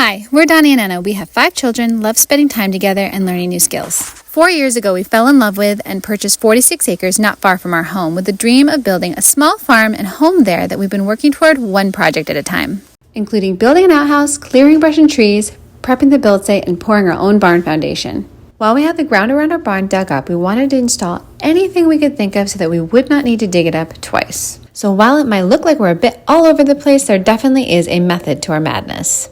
Hi, we're Donny and Anna. We have 5 children, love spending time together and learning new skills. 4 years ago, we fell in love with and purchased 46 acres not far from our home with the dream of building a small farm and home there that we've been working toward one project at a time, including building an outhouse, clearing brush and trees, prepping the build site, and pouring our own barn foundation. While we had the ground around our barn dug up, we wanted to install anything we could think of so that we would not need to dig it up twice. So while it might look like we're a bit all over the place, there definitely is a method to our madness.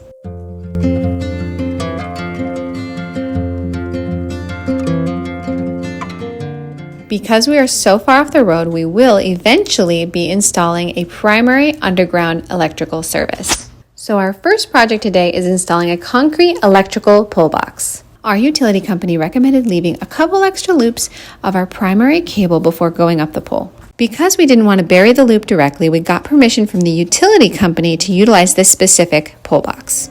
Because we are so far off the road, we will eventually be installing a primary underground electrical service. So our first project today is installing a concrete electrical pole box. Our utility company recommended leaving a couple extra loops of our primary cable before going up the pole. Because we didn't want to bury the loop directly, we got permission from the utility company to utilize this specific pole box.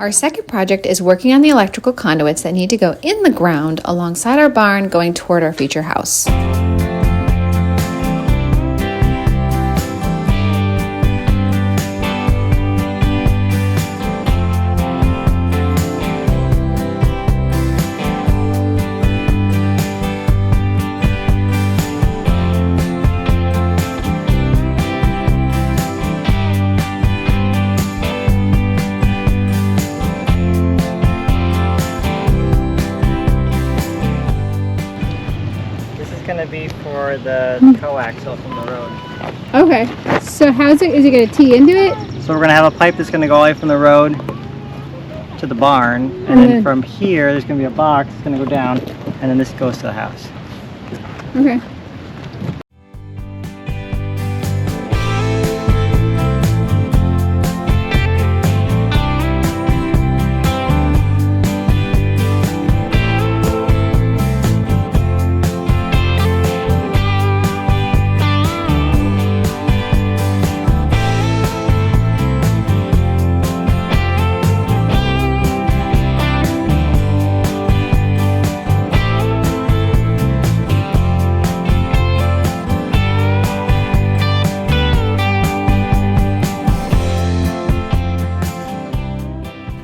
Our second project is working on the electrical conduits that need to go in the ground alongside our barn going toward our future house. Going to be for the coaxial from the road. Okay, so is it going to tee into it? So we're going to have a pipe that's going to go all the way from the road to the barn, and then from here there's going to be a box that's going to go down, and then this goes to the house. Okay.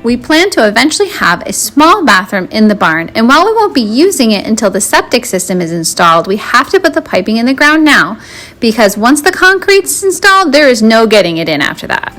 We plan to eventually have a small bathroom in the barn, and while we won't be using it until the septic system is installed, we have to put the piping in the ground now, because once the concrete's installed, there is no getting it in after that.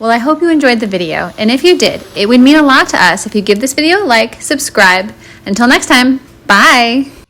Well, I hope you enjoyed the video, and if you did, it would mean a lot to us if you give this video a like, subscribe. Until next time, bye!